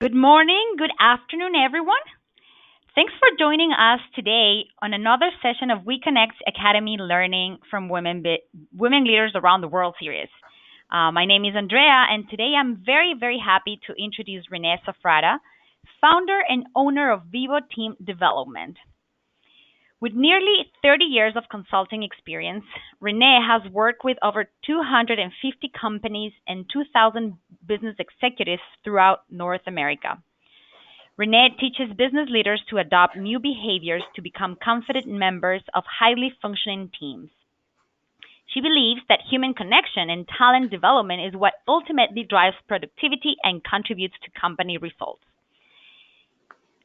Good morning, good afternoon, everyone. Thanks for joining us today on another session of We Connect Academy Learning from Women Leaders Around the World series. My name is Andrea, and today I'm very happy to introduce Renée Safrata, founder and owner of Vivo Team Development. With nearly 30 years of consulting experience, Renée has worked with over 250 companies and 2,000 business executives throughout North America. Renée teaches business leaders to adopt new behaviors to become confident members of highly functioning teams. She believes that human connection and talent development is what ultimately drives productivity and contributes to company results.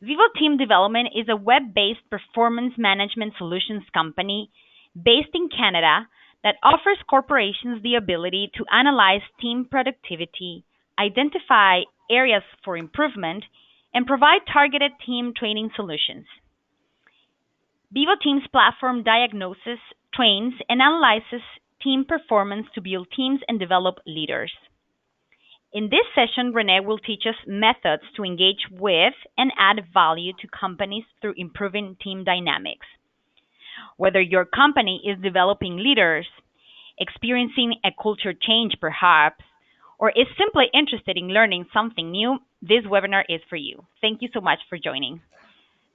Vivo Team Development is a web-based performance management solutions company based in Canada that offers corporations the ability to analyze team productivity, identify areas for improvement, and provide targeted team training solutions. Vivo Team's platform diagnoses, trains, and analyzes team performance to build teams and develop leaders. In this session, Renée will teach us methods to engage with and add value to companies through improving team dynamics. Whether your company is developing leaders, experiencing a culture change perhaps, or is simply interested in learning something new, this webinar is for you. Thank you so much for joining.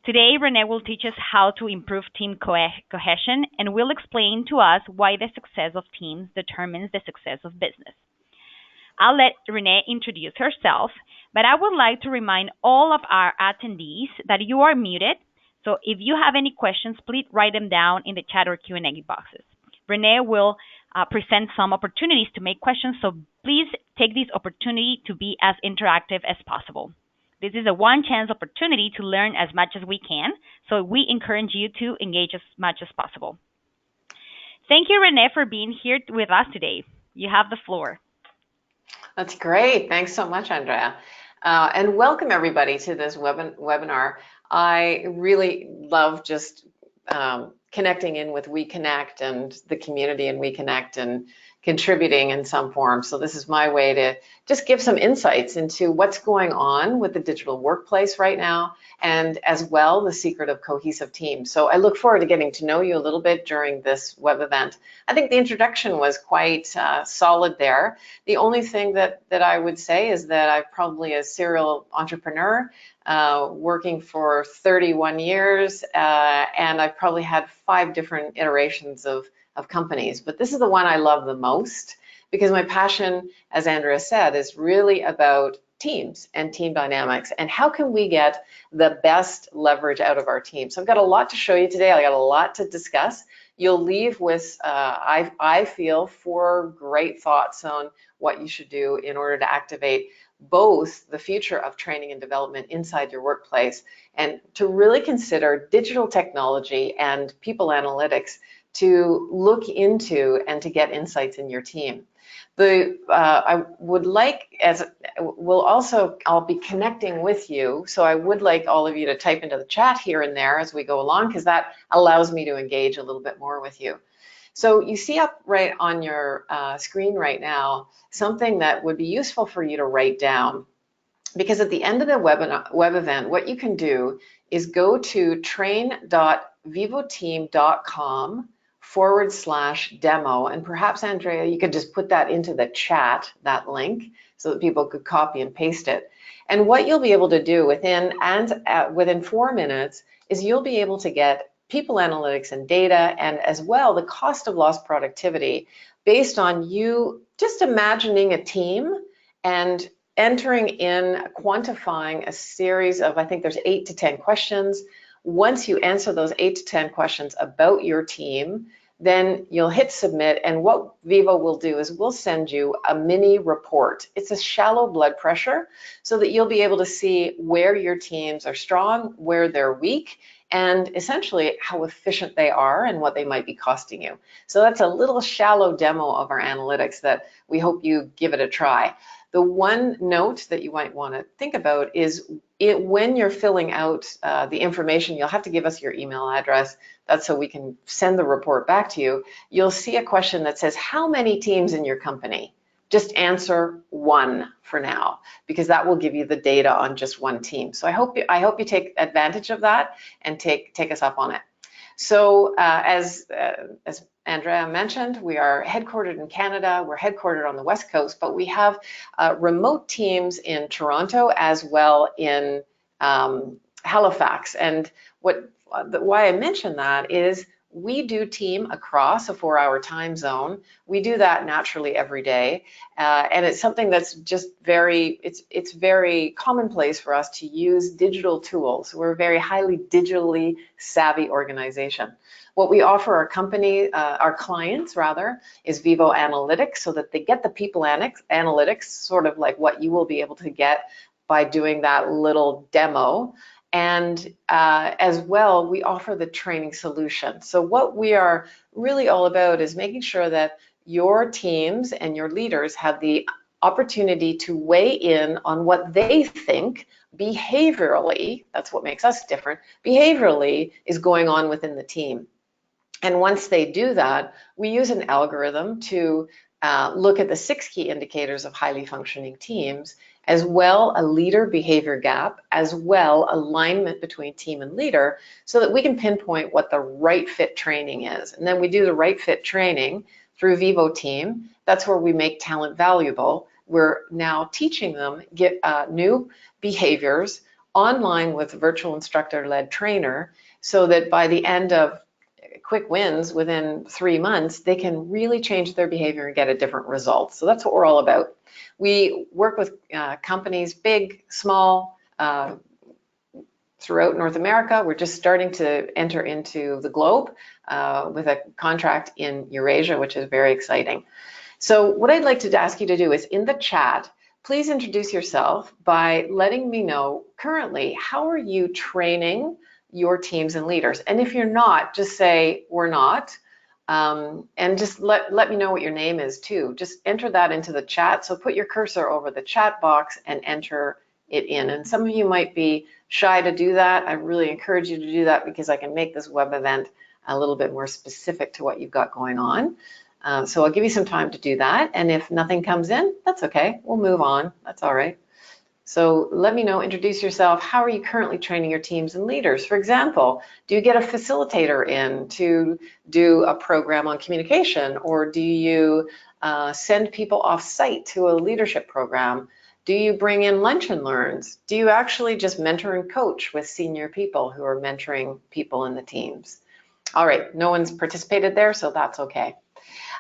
Today, Renée will teach us how to improve team cohesion and will explain to us why the success of teams determines the success of business. I'll let Renée introduce herself, but I would like to remind all of our attendees that you are muted, so if you have any questions, please write them down in the chat or Q&A boxes. Renée will present some opportunities to make questions, so please take this opportunity to be as interactive as possible. This is a one-chance opportunity to learn as much as we can, so we encourage you to engage as much as possible. Thank you, Renée, for being here with us today. You have the floor. That's great. Thanks so much, Andrea. And welcome everybody to this webinar. I really love just connecting in with We Connect and the community in We Connect and contributing in some form. So this is my way to just give some insights into what's going on with the digital workplace right now, and as well the secret of cohesive teams. So I look forward to getting to know you a little bit during this web event. I think the introduction was quite solid there. The only thing that I would say is that I'm probably a serial entrepreneur, working for 31 years, and I've probably had 5 different iterations of companies, but this is the one I love the most because my passion, as Andrea said, is really about teams and team dynamics and how can we get the best leverage out of our team. So I've got a lot to show you today. I got a lot to discuss. You'll leave with, I feel, 4 great thoughts on what you should do in order to activate both the future of training and development inside your workplace and to really consider digital technology and people analytics to look into and to get insights in your team. I would like, I'll be connecting with you, so I would like all of you to type into the chat here and there as we go along, because that allows me to engage a little bit more with you. So you see up right on your screen right now something that would be useful for you to write down, because at the end of the web event, what you can do is go to train.vivoteam.com/demo, and perhaps Andrea, you could just put that into the chat, that link, so that people could copy and paste it. And what you'll be able to do within 4 minutes is you'll be able to get people analytics and data, and as well the cost of lost productivity based on you just imagining a team and entering in, quantifying a series of, I think there's 8 to 10 questions. Once you answer those 8 to 10 questions about your team, then you'll hit submit, and what Vivo will do is we'll send you a mini report. It's a shallow blood pressure so that you'll be able to see where your teams are strong, where they're weak, and essentially how efficient they are and what they might be costing you. So that's a little shallow demo of our analytics that we hope you give it a try. The one note that you might want to think about is when you're filling out the information, you'll have to give us your email address. That's so we can send the report back to you. You'll see a question that says, how many teams in your company? just answer one for now, because that will give you the data on just one team. So I hope you take advantage of that and take us up on it. So as Andrea mentioned, we are headquartered in Canada. We're headquartered on the West Coast, but we have remote teams in Toronto as well in Halifax. And why I mention that is we do team across a 4-hour time zone. We do that naturally every day. And it's something that's just it's very commonplace for us to use digital tools. We're a very highly digitally savvy organization. What we offer our clients rather, is Vivo Analytics, so that they get the people analytics, sort of like what you will be able to get by doing that little demo. And as well, we offer the training solution. So what we are really all about is making sure that your teams and your leaders have the opportunity to weigh in on what they think behaviorally, that's what makes us different, behaviorally is going on within the team. And once they do that, we use an algorithm to look at the 6 key indicators of highly functioning teams, as well a leader behavior gap, as well alignment between team and leader, so that we can pinpoint what the right fit training is. And then we do the right fit training through Vivo Team. That's where we make talent valuable. We're now teaching them new behaviors online with a virtual instructor-led trainer, so that by the end of quick wins within 3 months, they can really change their behavior and get a different result. So that's what we're all about. We work with companies, big, small, throughout North America. We're just starting to enter into the globe with a contract in Eurasia, which is very exciting. So what I'd like to ask you to do is, in the chat, please introduce yourself by letting me know currently, how are you training your teams and leaders? And if you're not, just say, we're not. And just let me know what your name is too. Just enter that into the chat. So put your cursor over the chat box and enter it in. And some of you might be shy to do that. I really encourage you to do that, because I can make this web event a little bit more specific to what you've got going on. So I'll give you some time to do that. And if nothing comes in, that's okay. We'll move on. That's all right. So let me know, introduce yourself. How are you currently training your teams and leaders? For example, do you get a facilitator in to do a program on communication, or do you send people off site to a leadership program? Do you bring in lunch and learns? Do you actually just mentor and coach with senior people who are mentoring people in the teams? All right, no one's participated there, so that's okay.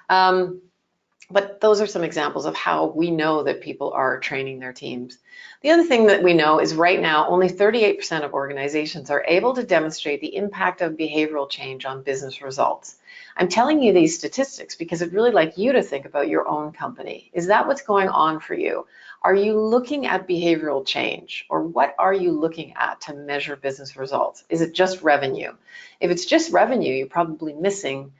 But those are some examples of how we know that people are training their teams. The other thing that we know is right now, only 38% of organizations are able to demonstrate the impact of behavioral change on business results. I'm telling you these statistics because I'd really like you to think about your own company. Is that what's going on for you? Are you looking at behavioral change, or what are you looking at to measure business results? Is it just revenue? If it's just revenue, you're probably missing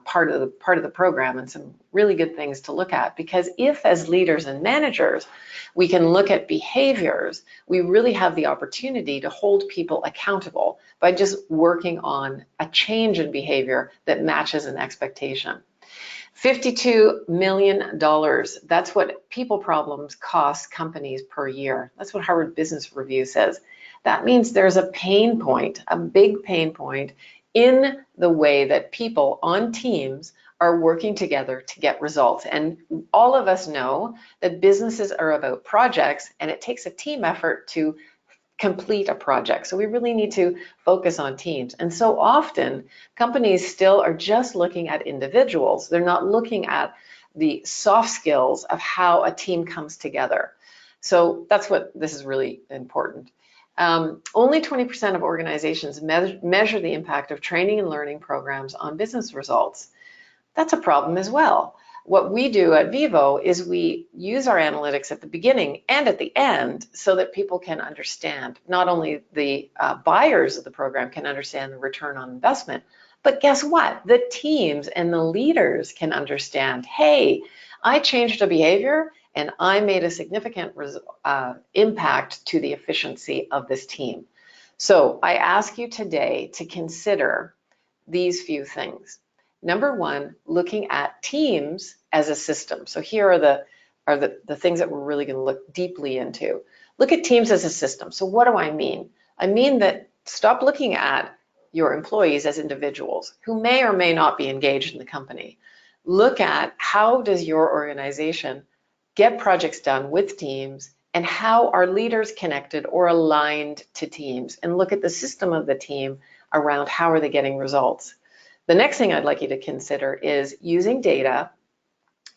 part of the program and some really good things to look at, because if as leaders and managers we can look at behaviors, we really have the opportunity to hold people accountable by just working on a change in behavior that matches an expectation. $52 million, that's what people problems cost companies per year. That's what Harvard Business Review says. That means there's a pain point, a big pain point, in the way that people on teams are working together to get results. And all of us know that businesses are about projects, and it takes a team effort to complete a project. So we really need to focus on teams. And so often companies still are just looking at individuals. They're not looking at the soft skills of how a team comes together. So that's what this is really important. Only 20% of organizations measure the impact of training and learning programs on business results. That's a problem as well. What we do at Vivo is we use our analytics at the beginning and at the end so that people can understand, not only the buyers of the program can understand the return on investment, but guess what? The teams and the leaders can understand, hey, I changed a behavior and I made a significant impact to the efficiency of this team. So I ask you today to consider these few things. Number one, looking at teams as a system. So here are the are the things that we're really going to look deeply into. Look at teams as a system. So what do I mean? I mean that stop looking at your employees as individuals who may or may not be engaged in the company. Look at how does your organization get projects done with teams, and how are leaders connected or aligned to teams, and look at the system of the team around how are they getting results. The next thing I'd like you to consider is using data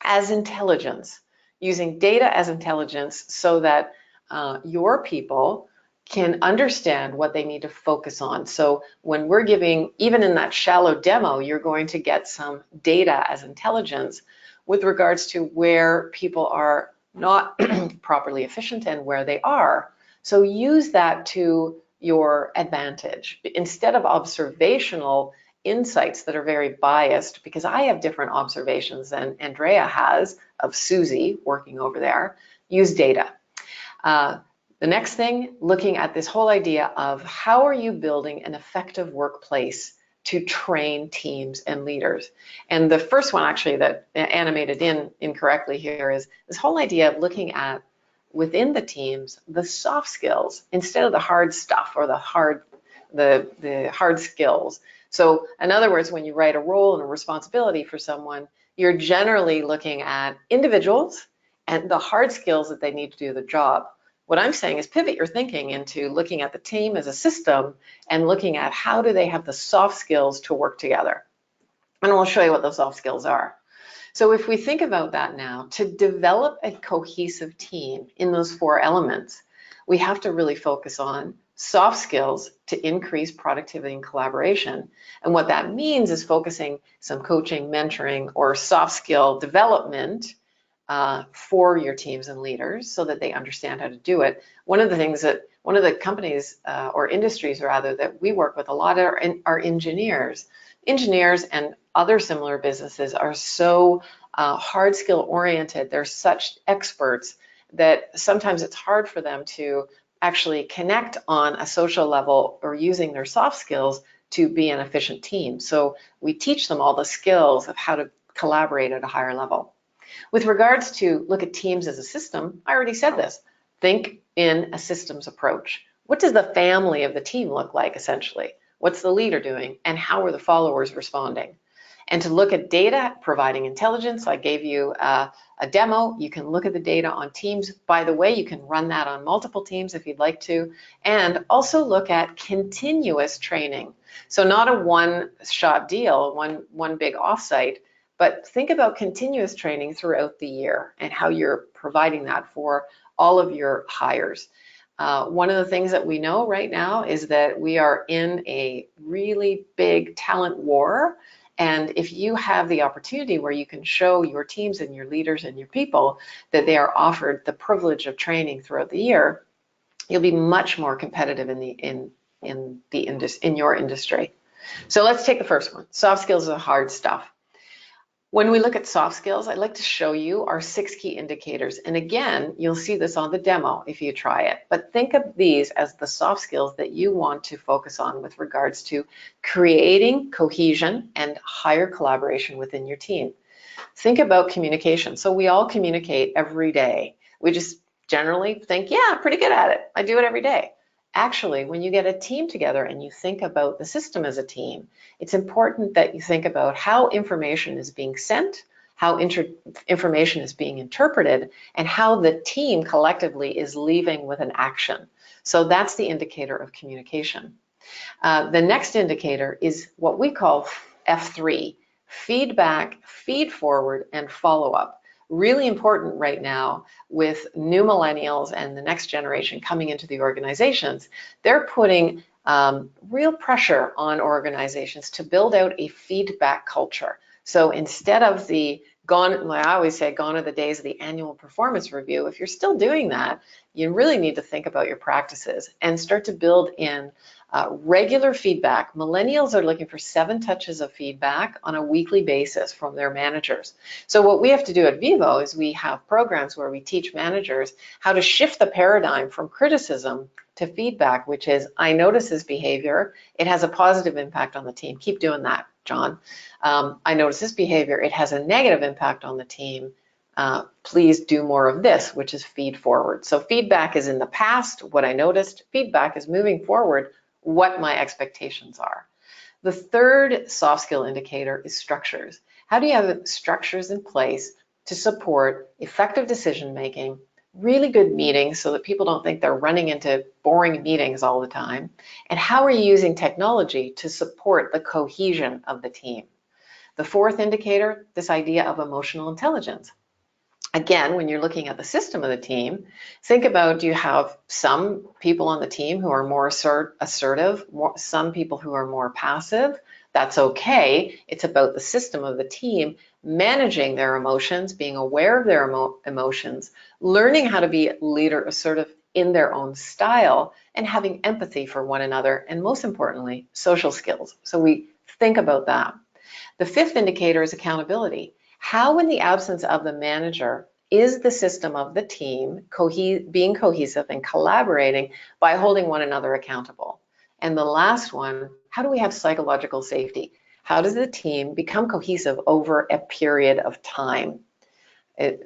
as intelligence, using data as intelligence so that your people can understand what they need to focus on. So when we're giving, even in that shallow demo, you're going to get some data as intelligence with regards to where people are not properly efficient and where they are. So use that to your advantage. Instead of observational insights that are very biased, because I have different observations than Andrea has of Susie working over there, use data. The next thing, looking at this whole idea of how are you building an effective workplace to train teams and leaders. And the first one actually that animated in incorrectly here is this whole idea of looking at within the teams the soft skills instead of the hard stuff or the hard skills. So in other words, when you write a role and a responsibility for someone, you're generally looking at individuals and the hard skills that they need to do the job. What I'm saying is pivot your thinking into looking at the team as a system and looking at how do they have the soft skills to work together. And we'll show you what those soft skills are. So if we think about that now, to develop a cohesive team in those four elements, we have to really focus on soft skills to increase productivity and collaboration. And what that means is focusing some coaching, mentoring, or soft skill development for your teams and leaders so that they understand how to do it. One of the companies or industries rather that we work with a lot are engineers. Engineers and other similar businesses are so hard skill oriented. They're such experts that sometimes it's hard for them to actually connect on a social level or using their soft skills to be an efficient team. So we teach them all the skills of how to collaborate at a higher level. With regards to look at teams as a system, I already said this. Think in a systems approach. What does the family of the team look like essentially? What's the leader doing and how are the followers responding? And to look at data, providing intelligence, I gave you a demo. You can look at the data on teams. By the way, you can run that on multiple teams if you'd like to. And also look at continuous training. So not a one-shot deal, one big offsite, but think about continuous training throughout the year and how you're providing that for all of your hires. One of the things that we know right now is that we are in a really big talent war. And if you have the opportunity where you can show your teams and your leaders and your people that they are offered the privilege of training throughout the year, you'll be much more competitive in your industry. So let's take the first one. Soft skills are hard stuff. When we look at soft skills, I'd like to show you our 6 key indicators. And again, you'll see this on the demo if you try it. But think of these as the soft skills that you want to focus on with regards to creating cohesion and higher collaboration within your team. Think about communication. So we all communicate every day. We just generally think, yeah, I'm pretty good at it. I do it every day. Actually, when you get a team together and you think about the system as a team, it's important that you think about how information is being sent, how information is being interpreted, and how the team collectively is leaving with an action. So that's the indicator of communication. The next indicator is what we call F3, feedback, feed forward, and follow up. Really important right now with new millennials and the next generation coming into the organizations. They're putting real pressure on organizations to build out a feedback culture. So instead of I always say, gone are the days of the annual performance review. If you're still doing that, you really need to think about your practices and start to build in regular feedback. Millennials are looking for 7 touches of feedback on a weekly basis from their managers. So what we have to do at Vivo is we have programs where we teach managers how to shift the paradigm from criticism to feedback, which is, I notice this behavior, it has a positive impact on the team. Keep doing that, John. I notice this behavior, it has a negative impact on the team. please do more of this, which is feed forward. So feedback is in the past, what I noticed. Feedback is moving forward, what my expectations are. The third soft skill indicator is structures. How do you have structures in place to support effective decision making, really good meetings so that people don't think they're running into boring meetings all the time? And how are you using technology to support the cohesion of the team? The fourth indicator, this idea of emotional intelligence. Again, when you're looking at the system of the team, think about, do you have some people on the team who are more assertive, some people who are more passive? That's okay. It's about the system of the team managing their emotions, being aware of their emotions, learning how to be leader assertive in their own style, and having empathy for one another, and most importantly, social skills. So we think about that. The fifth indicator is accountability. How, in the absence of the manager, is the system of the team being cohesive and collaborating by holding one another accountable? And the last one, how do we have psychological safety? How does the team become cohesive over a period of time,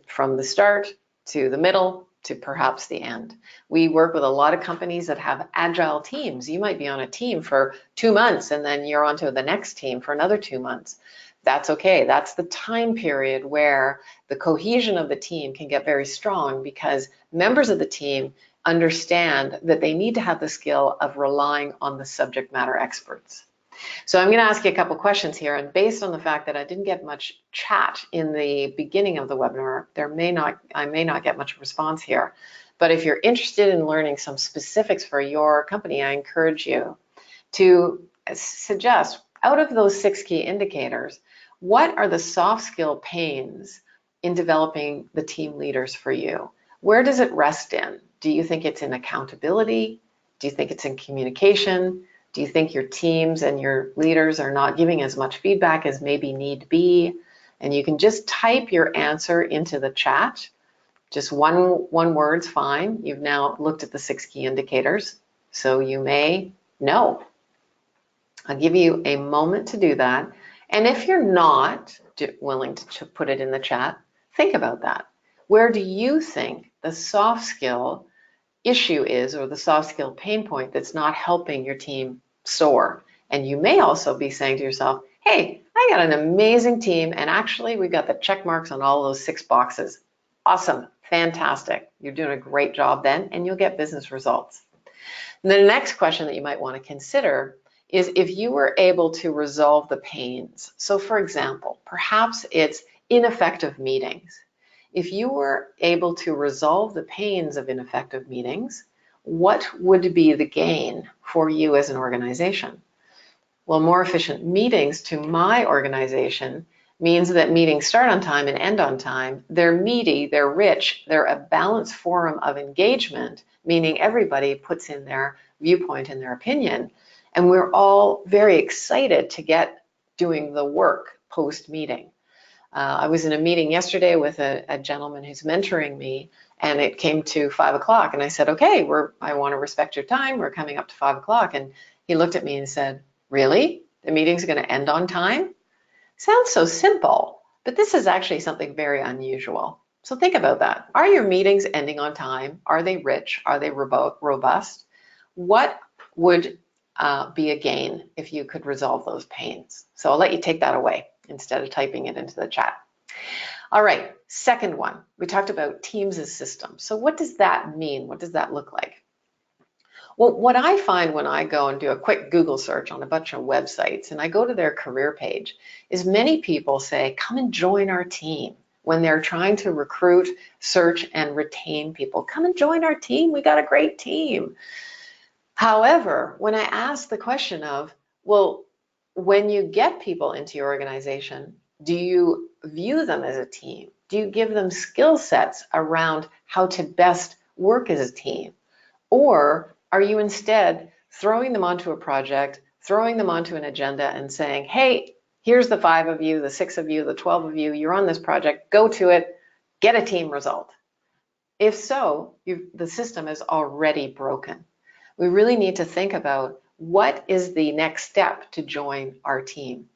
from the start to the middle to perhaps the end? We work with a lot of companies that have agile teams. You might be on a team for 2 months and then you're on to the next team for another 2 months. That's okay. That's the time period where the cohesion of the team can get very strong, because members of the team understand that they need to have the skill of relying on the subject matter experts. So I'm going to ask you a couple questions here, and based on the fact that I didn't get much chat in the beginning of the webinar, I may not get much response here. But if you're interested in learning some specifics for your company, I encourage you to suggest, out of those 6 key indicators, what are the soft skill pains in developing the team leaders for you? Where does it rest in? Do you think it's in accountability? Do you think it's in communication? Do you think your teams and your leaders are not giving as much feedback as maybe need be? And you can just type your answer into the chat. Just one word's fine. You've now looked at the 6 key indicators, so you may know. I'll give you a moment to do that. And if you're not willing to put it in the chat, think about that. Where do you think the soft skill issue is, or the soft skill pain point that's not helping your team soar? And you may also be saying to yourself, hey, I got an amazing team, and actually we got the check marks on all those 6 boxes. Awesome, fantastic. You're doing a great job then, and you'll get business results. And the next question that you might want to consider is if you were able to resolve the pains. So for example, perhaps it's ineffective meetings. If you were able to resolve the pains of ineffective meetings, what would be the gain for you as an organization? Well, more efficient meetings to my organization means that meetings start on time and end on time. They're meaty, they're rich, they're a balanced forum of engagement, meaning everybody puts in their viewpoint and their opinion. And we're all very excited to get doing the work post-meeting. I was in a meeting yesterday with a gentleman who's mentoring me, and it came to 5 o'clock, and I said, okay, I want to respect your time. We're coming up to 5 o'clock. And he looked at me and said, really? The meeting's going to end on time? Sounds so simple, but this is actually something very unusual. So think about that. Are your meetings ending on time? Are they rich? Are they robust? What would be a gain if you could resolve those pains? So I'll let you take that away instead of typing it into the chat. All right, second one, we talked about teams as systems. So what does that mean? What does that look like? Well, what I find when I go and do a quick Google search on a bunch of websites and I go to their career page is many people say, come and join our team when they're trying to recruit, search, and retain people. Come and join our team. We got a great team. However, when I ask the question of, well, when you get people into your organization, do you view them as a team? Do you give them skill sets around how to best work as a team? Or are you instead throwing them onto a project, throwing them onto an agenda and saying, hey, here's the 5 of you, the 6 of you, the 12 of you, you're on this project, go to it, get a team result? If so, the system is already broken. We really need to think about what is the next step to join our team.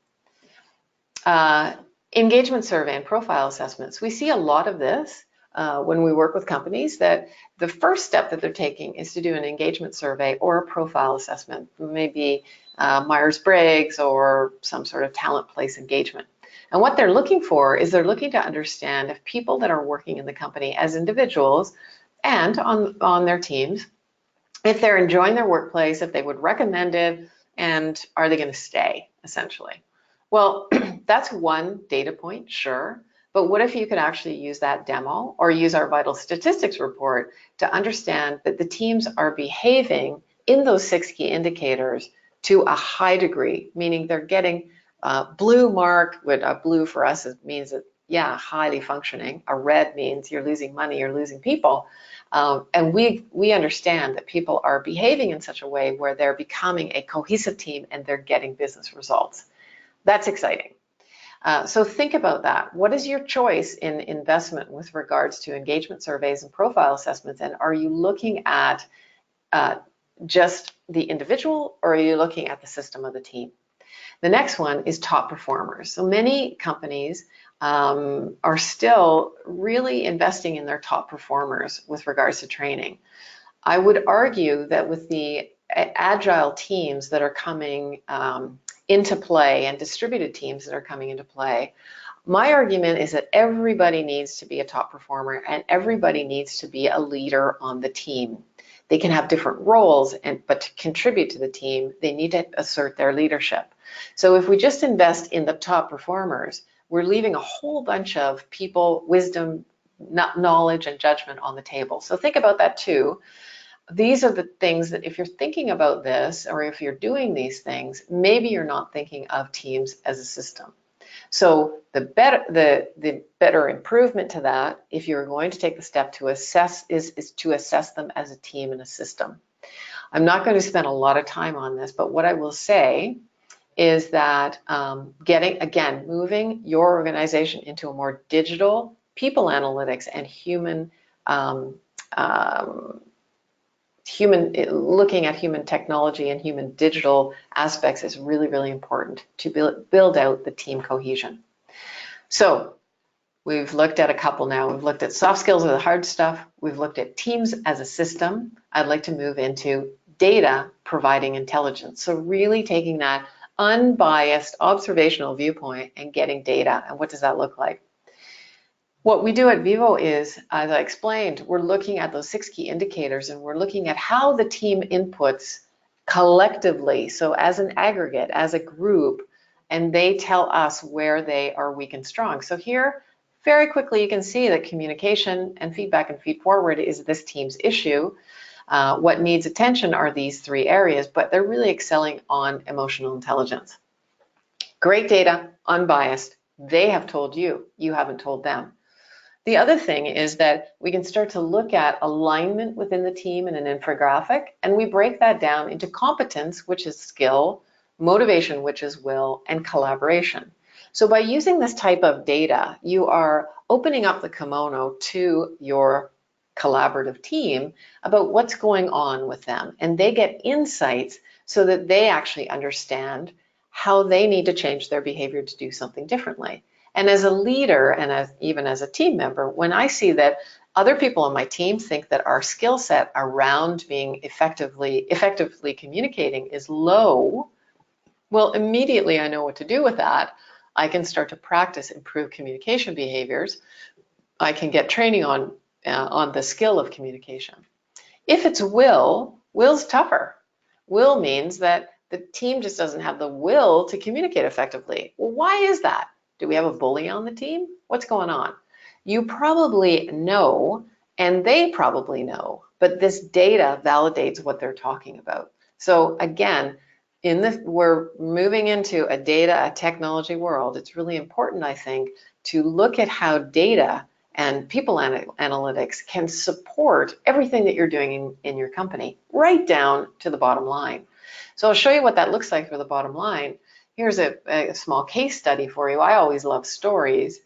Engagement survey and profile assessments. We see a lot of this when we work with companies, that the first step that they're taking is to do an engagement survey or a profile assessment, maybe Myers-Briggs or some sort of talent place engagement. And what they're looking for is they're looking to understand if people that are working in the company as individuals and on their teams, if they're enjoying their workplace, if they would recommend it, and are they going to stay, essentially. Well, that's one data point, sure. But what if you could actually use that demo or use our vital statistics report to understand that the teams are behaving in those 6 key indicators to a high degree, meaning they're getting blue mark. With a blue for us means that, yeah, highly functioning. A red means you're losing money, you're losing people. And we understand that people are behaving in such a way where they're becoming a cohesive team and they're getting business results. That's exciting. So think about that. What is your choice in investment with regards to engagement surveys and profile assessments? And are you looking at just the individual, or are you looking at the system of the team? The next one is top performers. So many companies are still really investing in their top performers with regards to training. I would argue that with the agile teams that are coming into play and distributed teams that are coming into play, my argument is that everybody needs to be a top performer and everybody needs to be a leader on the team. They can have different roles, but to contribute to the team, they need to assert their leadership. So if we just invest in the top performers, we're leaving a whole bunch of people, wisdom, knowledge, and judgment on the table. So think about that too. These are the things that if you're thinking about this, or if you're doing these things, maybe you're not thinking of teams as a system. So the better improvement to that, if you're going to take the step to assess, is to assess them as a team and a system. I'm not going to spend a lot of time on this, but what I will say is that moving your organization into a more digital people analytics and looking at human technology and human digital aspects is really, really important to build out the team cohesion. So we've looked at a couple now. We've looked at soft skills or the hard stuff. We've looked at teams as a system. I'd like to move into data providing intelligence. So really taking that unbiased observational viewpoint and getting data. And what does that look like? What we do at Vivo is, as I explained, we're looking at those 6 key indicators and we're looking at how the team inputs collectively, so as an aggregate, as a group, and they tell us where they are weak and strong. So here, very quickly, you can see that communication and feedback and feed forward is this team's issue. What needs attention are these 3 areas, but they're really excelling on emotional intelligence. Great data, unbiased. They have told you, you haven't told them. The other thing is that we can start to look at alignment within the team in an infographic, and we break that down into competence, which is skill, motivation, which is will, and collaboration. So by using this type of data, you are opening up the kimono to your collaborative team about what's going on with them, and they get insights so that they actually understand how they need to change their behavior to do something differently. And as a leader and even as a team member, when I see that other people on my team think that our skill set around being effectively communicating is low, well, immediately I know what to do with that. I can start to practice improved communication behaviors. I can get training on the skill of communication. If it's will's tougher. Will means that the team just doesn't have the will to communicate effectively. Well, why is that? Do we have a bully on the team? What's going on? You probably know, and they probably know, but this data validates what they're talking about. So again, we're moving into a technology world. It's really important, I think, to look at how data and people analytics can support everything that you're doing in your company, right down to the bottom line. So I'll show you what that looks like for the bottom line. Here's a small case study for you. I always love stories.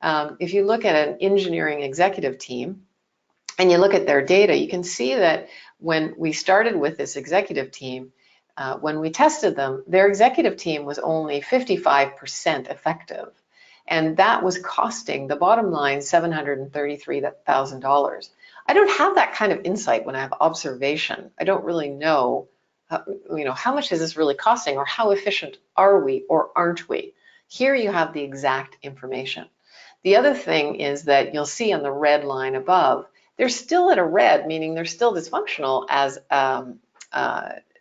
If you look at an engineering executive team and you look at their data, you can see that when we started with this executive team, when we tested them, their executive team was only 55% effective. And that was costing the bottom line $733,000. I don't have that kind of insight when I have observation. I don't really know, how much is this really costing, or how efficient are we or aren't we? Here you have the exact information. The other thing is that you'll see on the red line above, they're still at a red, meaning they're still dysfunctional as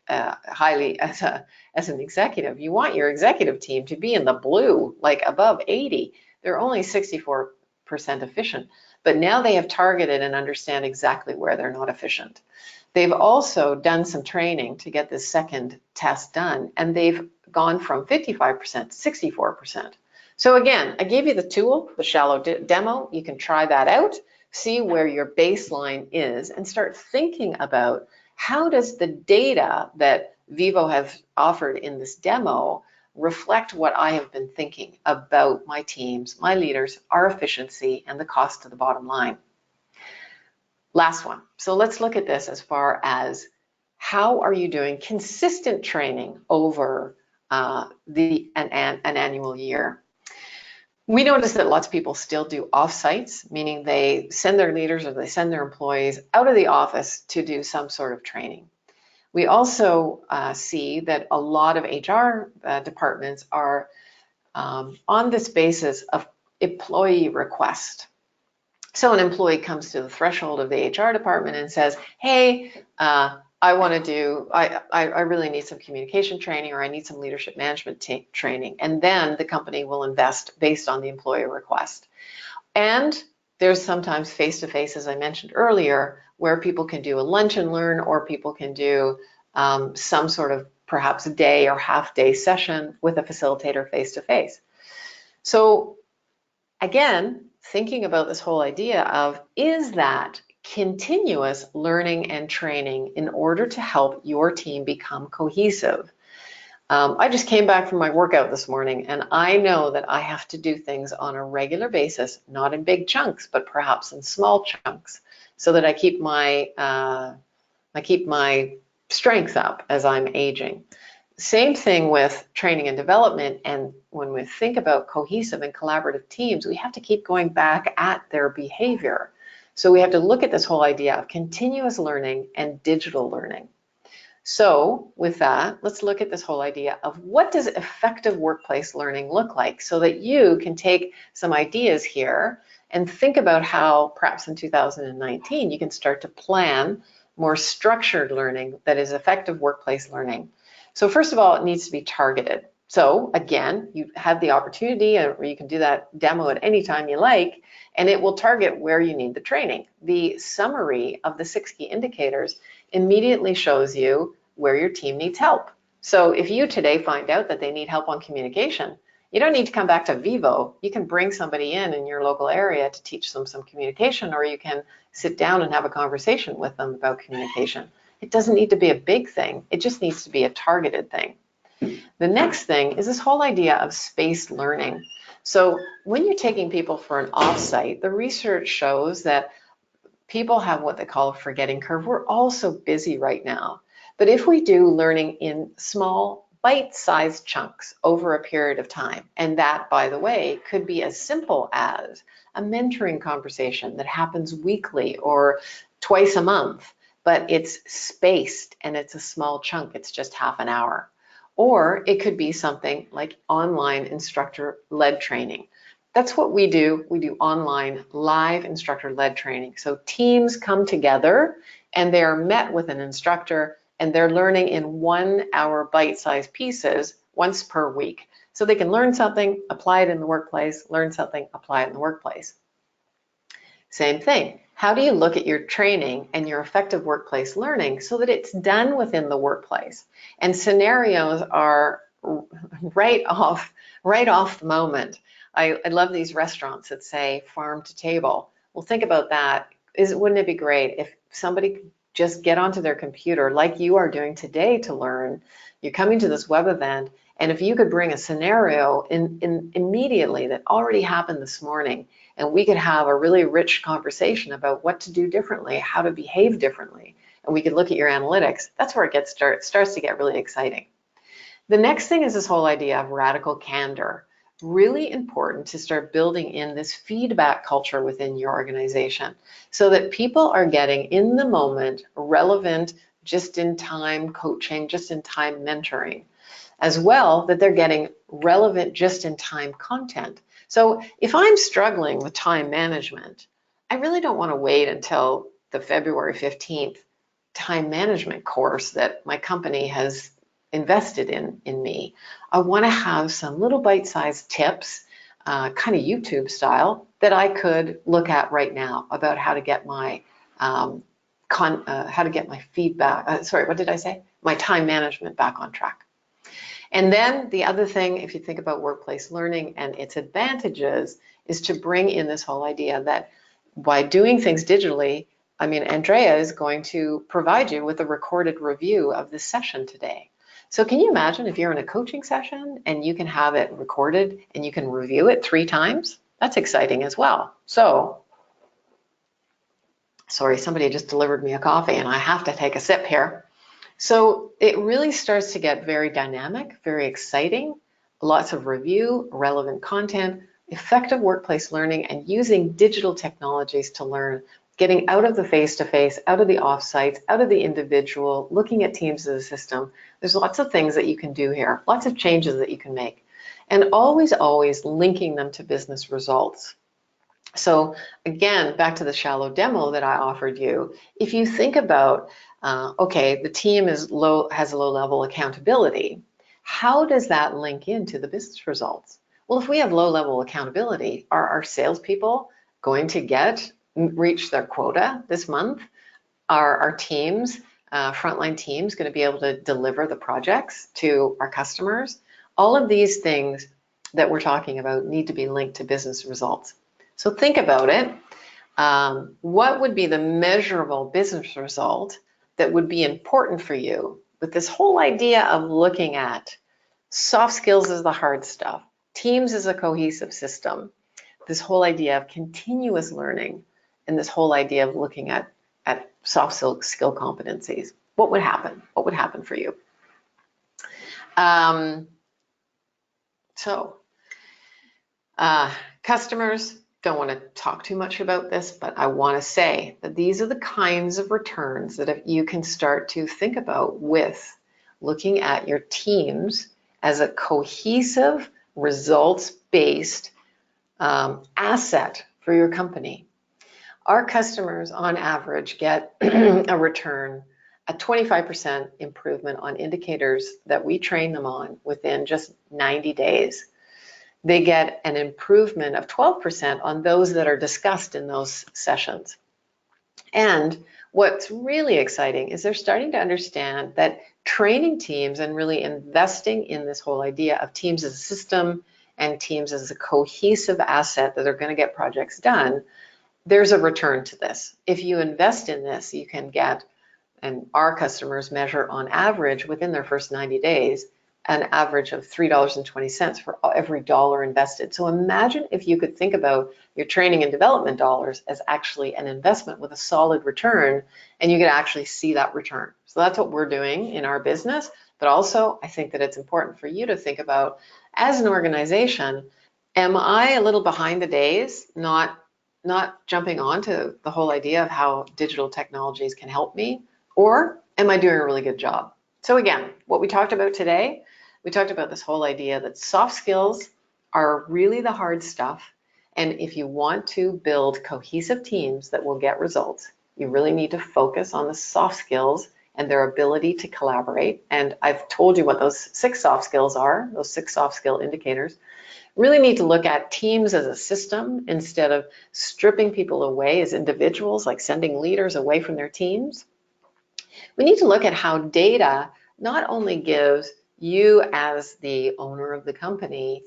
highly as an executive. You want your executive team to be in the blue, like above 80. They're only 64% efficient, but now they have targeted and understand exactly where they're not efficient. They've also done some training to get this second test done, and they've gone from 55% to 64%. So again, I gave you the tool, the shallow demo. You can try that out, see where your baseline is, and start thinking about how does the data that Vivo has offered in this demo reflect what I have been thinking about my teams, my leaders, our efficiency, and the cost to the bottom line. Last one. So let's look at this as far as how are you doing consistent training over an annual year. We notice that lots of people still do off-sites, meaning they send their leaders or they send their employees out of the office to do some sort of training. We also see that a lot of HR departments are on this basis of employee request. So an employee comes to the threshold of the HR department and says, hey, I really need some communication training, or I need some leadership management training. And then the company will invest based on the employee request. And there's sometimes face-to-face, as I mentioned earlier, where people can do a lunch and learn, or people can do some sort of perhaps a day or half-day session with a facilitator face-to-face. So again, thinking about this whole idea of, is that continuous learning and training in order to help your team become cohesive? I just came back from my workout this morning, and I know that I have to do things on a regular basis, not in big chunks, but perhaps in small chunks, so that I keep my strength up as I'm aging. Same thing with training and development. And when we think about cohesive and collaborative teams, we have to keep going back at their behavior. So we have to look at this whole idea of continuous learning and digital learning. So with that, let's look at this whole idea of, what does effective workplace learning look like, so that you can take some ideas here and think about how perhaps in 2019 you can start to plan more structured learning that is effective workplace learning. So first of all, it needs to be targeted. So again, you have the opportunity, or you can do that demo at any time you like, and it will target where you need the training. The summary of the 6 key indicators immediately shows you where your team needs help. So if you today find out that they need help on communication, you don't need to come back to Vivo. You can bring somebody in your local area to teach them some communication, or you can sit down and have a conversation with them about communication. It doesn't need to be a big thing. It just needs to be a targeted thing. The next thing is this whole idea of spaced learning. So when you're taking people for an offsite, the research shows that people have what they call a forgetting curve. We're all so busy right now. But if we do learning in small, bite-sized chunks over a period of time, and that, by the way, could be as simple as a mentoring conversation that happens weekly or twice a month, but it's spaced and it's a small chunk, it's just half an hour. Or it could be something like online instructor-led training. That's what we do. We do online live instructor-led training. So teams come together and they are met with an instructor, and they're learning in 1 hour bite-sized pieces once per week. So they can learn something, apply it in the workplace, learn something, apply it in the workplace. Same thing. How do you look at your training and your effective workplace learning so that it's done within the workplace? And scenarios are right off the moment. I love these restaurants that say farm to table. Well, think about that. Wouldn't it be great if somebody could just get onto their computer like you are doing today to learn? You're coming to this web event, and if you could bring a scenario in immediately that already happened this morning, and we could have a really rich conversation about what to do differently, how to behave differently, and we could look at your analytics, that's where it starts to get really exciting. The next thing is this whole idea of radical candor. really important to start building in this feedback culture within your organization so that people are getting in the moment, relevant, just-in-time coaching, just-in-time mentoring, as well that they're getting relevant just-in-time content. So if I'm struggling with time management, I really don't want to wait until the February 15th time management course that my company has invested in me. I want to have some little bite-sized tips, kind of YouTube style, that I could look at right now about how to get my feedback. Sorry, what did I say? My time management back on track. And then the other thing, if you think about workplace learning and its advantages, is to bring in this whole idea that by doing things digitally, I mean, Andrea is going to provide you with a recorded review of this session today. So can you imagine if you're in a coaching session and you can have it recorded and you can review it 3 times? That's exciting as well. So, sorry, somebody just delivered me a coffee and I have to take a sip here. So it really starts to get very dynamic, very exciting, lots of review, relevant content, effective workplace learning, and using digital technologies to learn, getting out of the face-to-face, out of the off-sites, out of the individual, looking at teams as a system. There's lots of things that you can do here, lots of changes that you can make, and always, always linking them to business results. So again, back to the shallow demo that I offered you, if you think about, okay, the team has low level accountability, how does that link into the business results? Well, if we have low level accountability, are our salespeople going to reach their quota this month? Are our teams, frontline teams, going to be able to deliver the projects to our customers? All of these things that we're talking about need to be linked to business results. So think about it. What would be the measurable business result that would be important for you with this whole idea of looking at soft skills as the hard stuff, teams as a cohesive system, this whole idea of continuous learning, and this whole idea of looking at soft skill competencies? What would happen? What would happen for you? Customers, don't want to talk too much about this, but I want to say that these are the kinds of returns that you can start to think about with looking at your teams as a cohesive, results-based asset for your company. Our customers, on average, get a return, a 25% improvement on indicators that we train them on within just 90 days. They get an improvement of 12% on those that are discussed in those sessions. And what's really exciting is they're starting to understand that training teams and really investing in this whole idea of teams as a system and teams as a cohesive asset that are going to get projects done, there's a return to this. If you invest in this, you can get, and our customers measure on average within their first 90 days, an average of $3.20 for every dollar invested. So imagine if you could think about your training and development dollars as actually an investment with a solid return, and you could actually see that return. So that's what we're doing in our business. But also, I think that it's important for you to think about, as an organization, am I a little behind the days, not jumping on to the whole idea of how digital technologies can help me, or am I doing a really good job? So again, what we talked about today, we talked about this whole idea that soft skills are really the hard stuff. And if you want to build cohesive teams that will get results, you really need to focus on the soft skills and their ability to collaborate. And I've told you what those 6 soft skills are, those 6 soft skill indicators. Really need to look at teams as a system instead of stripping people away as individuals, like sending leaders away from their teams. We need to look at how data not only gives you as the owner of the company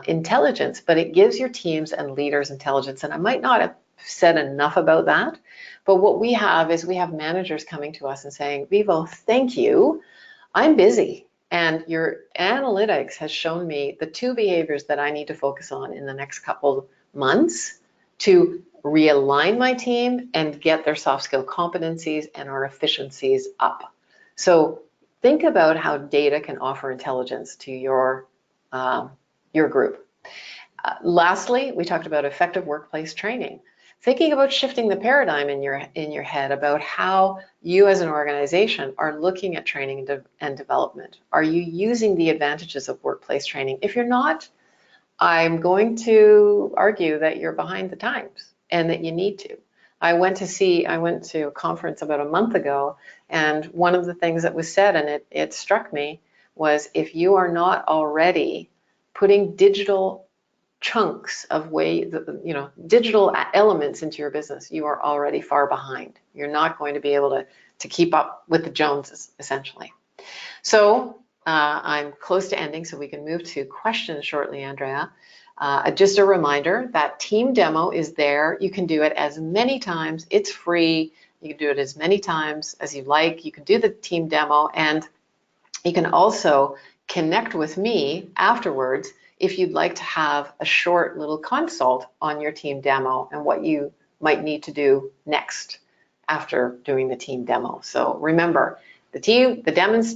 intelligence, but it gives your teams and leaders intelligence. And I might not have said enough about that, but what we have is we have managers coming to us and saying, Vivo, thank you. I'm busy, and your analytics has shown me the 2 behaviors that I need to focus on in the next couple months to realign my team and get their soft skill competencies and our efficiencies up. So think about how data can offer intelligence to your group. Lastly, we talked about effective workplace training. Thinking about shifting the paradigm in your head about how you as an organization are looking at training and development. Are you using the advantages of workplace training? If you're not, I'm going to argue that you're behind the times and that you need to. I went to a conference about a month ago, and one of the things that was said, and it struck me, was if you are not already putting digital chunks of digital elements into your business, you are already far behind. You're not going to be able to keep up with the Joneses, essentially. So I'm close to ending, so we can move to questions shortly, Andrea. Just a reminder that team demo is there. You can do it as many times. It's free. You can do it as many times as you like. You can do the team demo, and you can also connect with me afterwards if you'd like to have a short little consult on your team demo and what you might need to do next after doing the team demo. So remember, the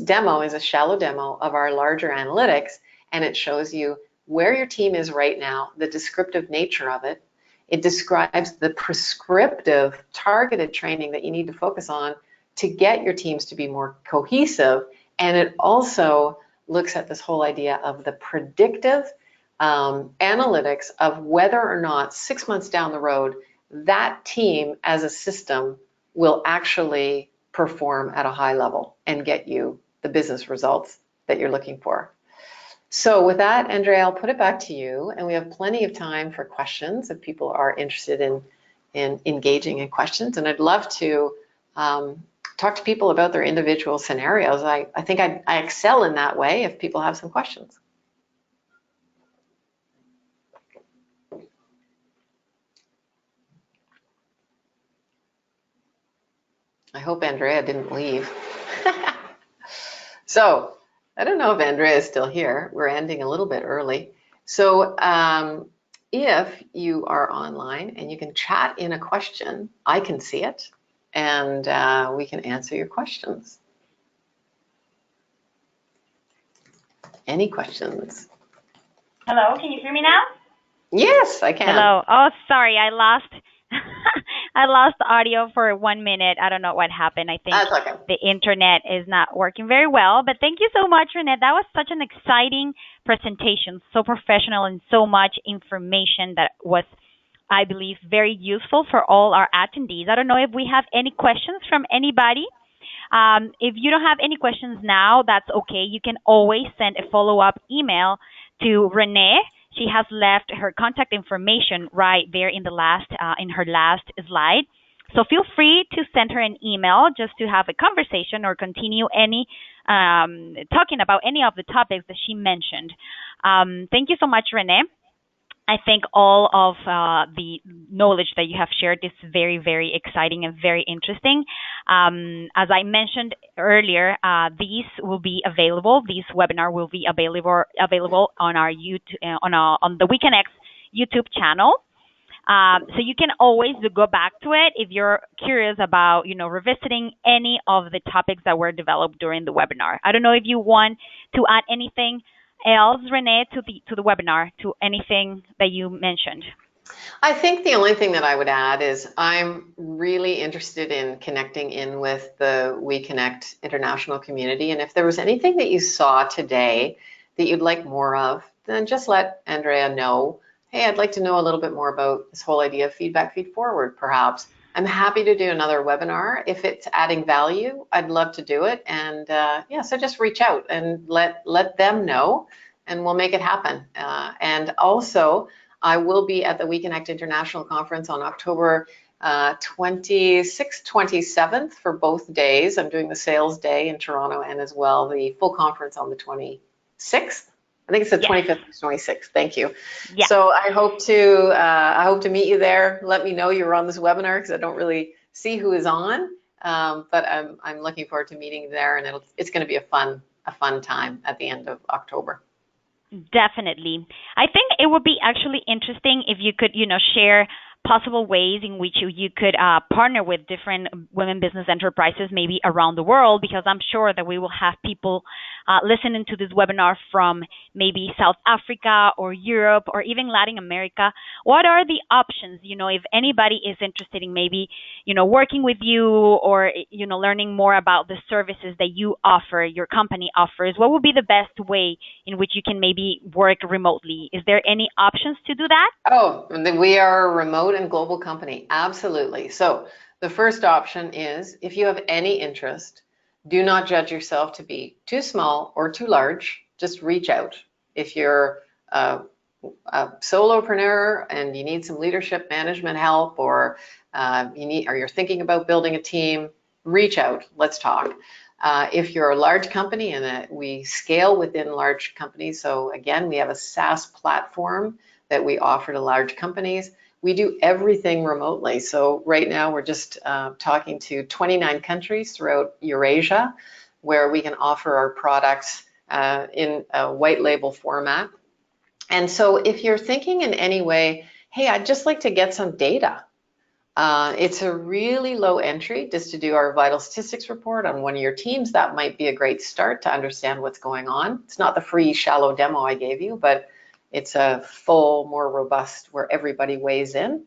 demo is a shallow demo of our larger analytics, and it shows you where your team is right now, the descriptive nature of it. It describes the prescriptive, targeted training that you need to focus on to get your teams to be more cohesive. And it also looks at this whole idea of the predictive analytics of whether or not 6 months down the road, that team as a system will actually perform at a high level and get you the business results that you're looking for. So with that, Andrea, I'll put it back to you, and we have plenty of time for questions if people are interested in engaging in questions. And I'd love to talk to people about their individual scenarios. I think I excel in that way if people have some questions. I hope Andrea didn't leave. So I don't know if Andrea is still here. We're ending a little bit early. So if you are online and you can chat in a question, I can see it, and we can answer your questions. Any questions? Hello, can you hear me now? Yes, I can. Hello. Oh, sorry, I lost I lost audio for 1 minute. I don't know what happened. I think That's okay. the internet is not working very well. But thank you so much, Renée. That was such an exciting presentation, so professional and so much information that was, I believe, very useful for all our attendees. I don't know if we have any questions from anybody. If you don't have any questions now, that's okay. You can always send a follow-up email to Renée. She has left her contact information right there in her last slide. So feel free to send her an email just to have a conversation or continue talking about any of the topics that she mentioned. Thank you so much, Renée. I think all of the knowledge that you have shared is very, very exciting and very interesting. As I mentioned earlier, these will be available. This webinar will be available on our YouTube, on the WeConnect YouTube channel. So you can always go back to it if you're curious about, revisiting any of the topics that were developed during the webinar. I don't know if you want to add anything else, Renée, to the webinar, to anything that you mentioned. I think the only thing that I would add is I'm really interested in connecting in with the WeConnect international community. And if there was anything that you saw today that you'd like more of, then just let Andrea know. Hey, I'd like to know a little bit more about this whole idea of feedback feed forward, perhaps. I'm happy to do another webinar. If it's adding value, I'd love to do it. And so just reach out and let them know, and we'll make it happen. And also, I will be at the WeConnect International Conference on October 26th, 27th for both days. I'm doing the sales day in Toronto and as well the full conference on the 26th. I think it's the 25th and 26th. Thank you. Yeah. So I hope to meet you there. Let me know you're on this webinar because I don't really see who is on, but I'm looking forward to meeting you there, and it's going to be a fun time at the end of October. Definitely. I think it would be actually interesting if you could, share possible ways in which you could partner with different women business enterprises maybe around the world, because I'm sure that we will have people listening to this webinar from maybe South Africa or Europe or even Latin America, what are the options? If anybody is interested in maybe, working with you or, learning more about the services that you offer, your company offers, what would be the best way in which you can maybe work remotely? Is there any options to do that? Oh, we are a remote and global company. Absolutely. So the first option is if you have any interest, do not judge yourself to be too small or too large. Just reach out. If you're a solopreneur and you need some leadership management help, or you're thinking about building a team, reach out. Let's talk. If you're a large company, and we scale within large companies, so again, we have a SaaS platform that we offer to large companies. We do everything remotely. So right now we're just talking to 29 countries throughout Eurasia, where we can offer our products in a white label format. And so if you're thinking in any way, hey, I'd just like to get some data. It's a really low entry just to do our vital statistics report on one of your teams. That might be a great start to understand what's going on. It's not the free shallow demo I gave you, but it's a full, more robust where everybody weighs in.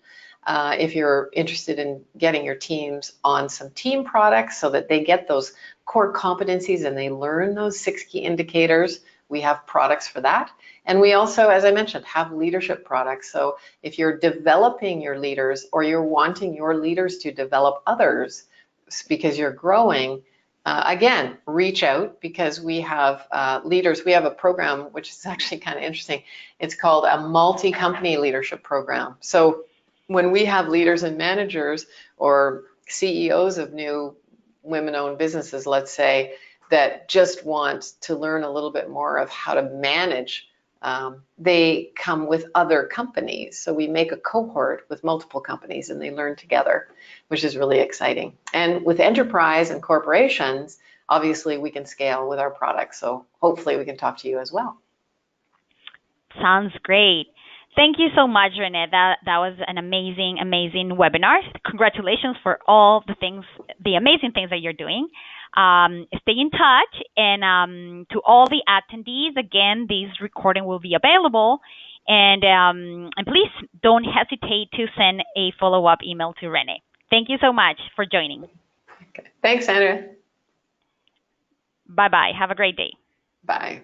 If you're interested in getting your teams on some team products so that they get those core competencies and they learn those 6 key indicators, we have products for that. And we also, as I mentioned, have leadership products. So if you're developing your leaders or you're wanting your leaders to develop others because you're growing, again, reach out, because we have leaders. We have a program which is actually kind of interesting. It's called a multi-company leadership program. So when we have leaders and managers or CEOs of new women-owned businesses, let's say, that just want to learn a little bit more of how to manage, they come with other companies. So we make a cohort with multiple companies and they learn together, which is really exciting. And with enterprise and corporations, obviously we can scale with our products. So hopefully we can talk to you as well. Sounds great. Thank you so much, Renee. That was an amazing webinar. Congratulations for all the amazing things that you're doing. Stay in touch, and to all the attendees, again, this recording will be available, and please don't hesitate to send a follow-up email to Renee. Thank you so much for joining. Okay. Thanks, Andrea. Bye bye. Have a great day. Bye.